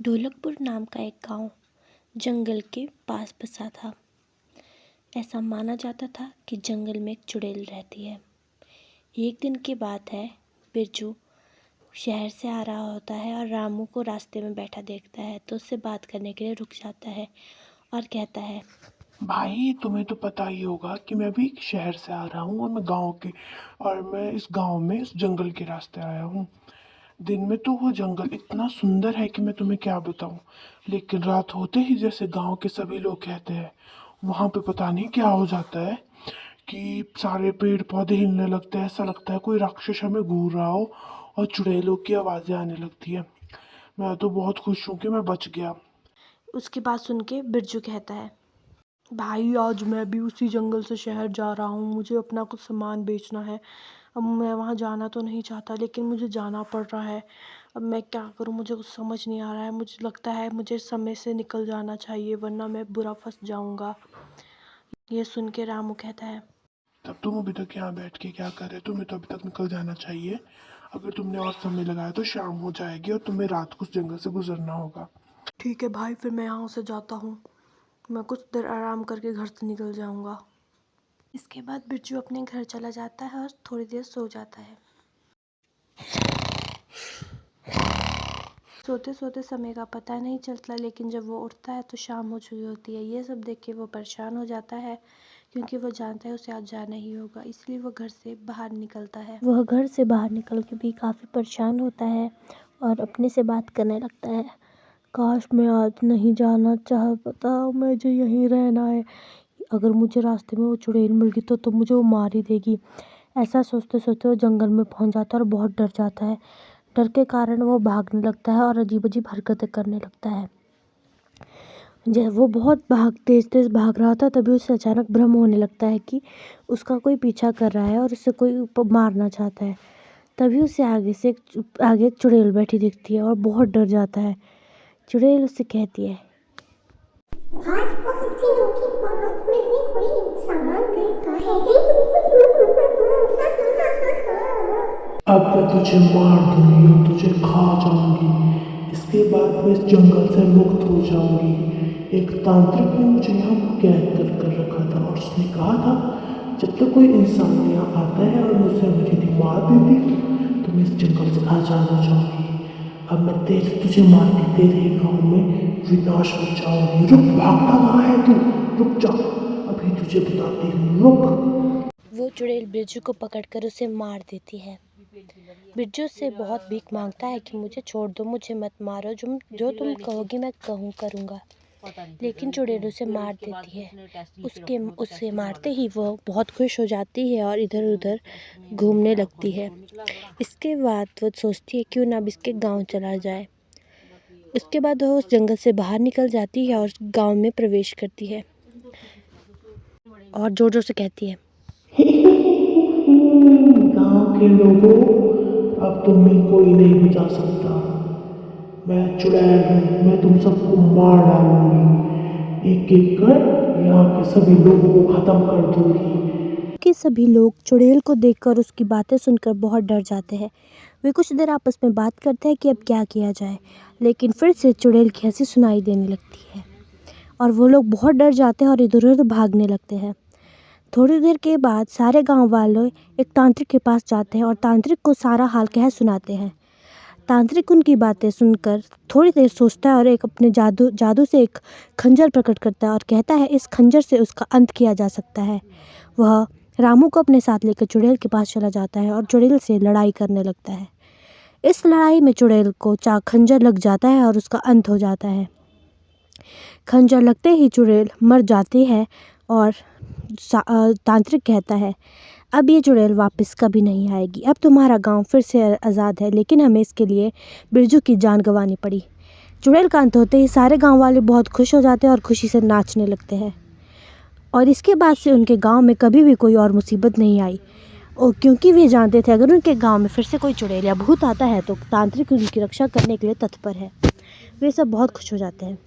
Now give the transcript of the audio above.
ढोलकपुर नाम का एक गांव जंगल के पास बसा था। ऐसा माना जाता था कि जंगल में एक चुड़ैल रहती है। एक दिन की बात है, बिरजू शहर से आ रहा होता है और रामू को रास्ते में बैठा देखता है तो उससे बात करने के लिए रुक जाता है और कहता है, भाई तुम्हें तो पता ही होगा कि मैं भी शहर से आ रहा हूँ और मैं गांव के और मैं इस गांव में इस जंगल के रास्ते आया हूँ। दिन में तो वो जंगल इतना सुंदर है कि मैं तुम्हें क्या बताऊँ, लेकिन रात होते ही जैसे गांव के सभी लोग कहते हैं, वहां पे पता नहीं क्या हो जाता है कि सारे पेड़ पौधे हिलने लगते हैं। ऐसा लगता है कोई राक्षस हमें घूर रहा हो और चुड़ैलों की आवाजें आने लगती है। मैं तो बहुत खुश हूँ कि मैं बच गया। उसकी बात सुन के बिरजू कहता है, भाई आज मैं भी उसी जंगल से शहर जा रहा हूँ। मुझे अपना कुछ सामान बेचना है। अब मैं वहाँ जाना तो नहीं चाहता लेकिन मुझे जाना पड़ रहा है। अब मैं क्या करूँ, मुझे कुछ समझ नहीं आ रहा है। मुझे लगता है मुझे समय से निकल जाना चाहिए वरना मैं बुरा फंस जाऊँगा। ये सुन के रामू कहता है, तब तुम अभी तक यहाँ बैठ के क्या कर रहे? तुम्हें तो अभी तक निकल जाना चाहिए। अगर तुमने और समय लगाया तो शाम हो जाएगी और तुम्हें रात को उस जंगल से गुजरना होगा। ठीक है भाई, फिर मैं यहाँ से जाता हूँ। मैं कुछ देर आराम करके घर से निकल जाऊँगा। इसके बाद बिरजू अपने घर चला जाता है और थोड़ी देर सो जाता है। सोते सोते समय का पता नहीं चलता, लेकिन जब वो उठता है तो शाम हो चुकी होती है। ये सब देख के वो परेशान हो जाता है क्योंकि वो जानता है उसे आज जाना ही होगा। इसलिए वो घर से बाहर निकलता है। वह घर से बाहर निकल के भी काफ़ी परेशान होता है और अपने से बात करने लगता है, काश मैं आज नहीं जाना चाहता, मुझे यहीं रहना है। अगर मुझे रास्ते में वो चुड़ैल मिल गई तो मुझे वो मार ही देगी। ऐसा सोचते सोचते वो जंगल में पहुंच जाता है और बहुत डर जाता है। डर के कारण वो भागने लगता है और अजीब अजीब हरकतें करने लगता है। जब वो बहुत तेज तेज भाग रहा था तभी उसे अचानक भ्रम होने लगता है कि उसका कोई पीछा कर रहा है और उसे कोई मारना चाहता है। तभी उसे आगे एक चुड़ैल बैठी दिखती है और बहुत डर जाता है। चुड़ैल उससे कहती है, आज बहुत दिनों के बाद मैंने कोई इंसान देखा है। अब मैं तुझे मार दूंगी और तुझे खा जाऊंगी। इसके बाद मैं इस जंगल से मुक्त हो जाऊंगी। एक तांत्रिक ने मुझे यहाँ कैद कर रखा था और उसने कहा था जब तक कोई इंसान यहाँ आता है और मुझसे मेरी मार देती तो मैं इस जंगल से आजाद हो जाऊंगी। अब मैं तुझे मार के तेरे गांव में विनाश मचाऊंगी। रुक, भागता कहाँ है तू? रुक जा, अभी तुझे बताती हूँ, रुक। वो चुड़ैल बिरजू को पकड़कर उसे मार देती है। बिरजू से बहुत भीख मांगता है कि मुझे छोड़ दो, मुझे मत मारो, जो तुम कहोगी मैं करूँगा। लेकिन चुड़ैल उसे मार देती है। उसे मारते ही वो बहुत खुश हो जाती है और इधर उधर घूमने लगती है। इसके बाद वो सोचती है क्यों ना अब इसके गांव चला जाए। उसके बाद वो उस जंगल से बाहर निकल जाती है और गांव में प्रवेश करती है और जोर जोर से कहती है, गांव के लोगों, अब तुम्हें कोई नहीं बचा सकता। मैं चुड़ैल हूँ, मैं तुम सबको मार डालूंगी। एक एक कर यहाँ के सभी लोगों को खत्म कर दूंगी। कि सभी लोग चुड़ैल को देखकर उसकी बातें सुनकर बहुत डर जाते हैं। वे कुछ देर आपस में बात करते हैं कि अब क्या किया जाए, लेकिन फिर से चुड़ैल की हंसी सुनाई देने लगती है और वो लोग बहुत डर जाते हैं और इधर उधर भागने लगते हैं। थोड़ी देर के बाद सारे गांव वाले एक तांत्रिक के पास जाते हैं और तांत्रिक को सारा हाल कह सुनाते हैं। तांत्रिक उनकी बातें सुनकर थोड़ी देर सोचता है और एक अपने जादू से एक खंजर प्रकट करता है और कहता है इस खंजर से उसका अंत किया जा सकता है। वह रामू को अपने साथ लेकर चुड़ैल के पास चला जाता है और चुड़ैल से लड़ाई करने लगता है। इस लड़ाई में चुड़ैल को खंजर लग जाता है और उसका अंत हो जाता है। खंजर लगते ही चुड़ैल मर जाती है और तांत्रिक कहता है अब ये चुड़ैल वापस कभी नहीं आएगी। अब तुम्हारा गांव फिर से आज़ाद है, लेकिन हमें इसके लिए बिरजू की जान गंवानी पड़ी। चुड़ैल का अंत होते ही सारे गांव वाले बहुत खुश हो जाते हैं और खुशी से नाचने लगते हैं और इसके बाद से उनके गांव में कभी भी कोई और मुसीबत नहीं आई। और क्योंकि वे जानते थे अगर उनके गांव में फिर से कोई चुड़ैल या भूत आता है तो तांत्रिक उनकी रक्षा करने के लिए तत्पर है। वे सब बहुत खुश हो जाते हैं।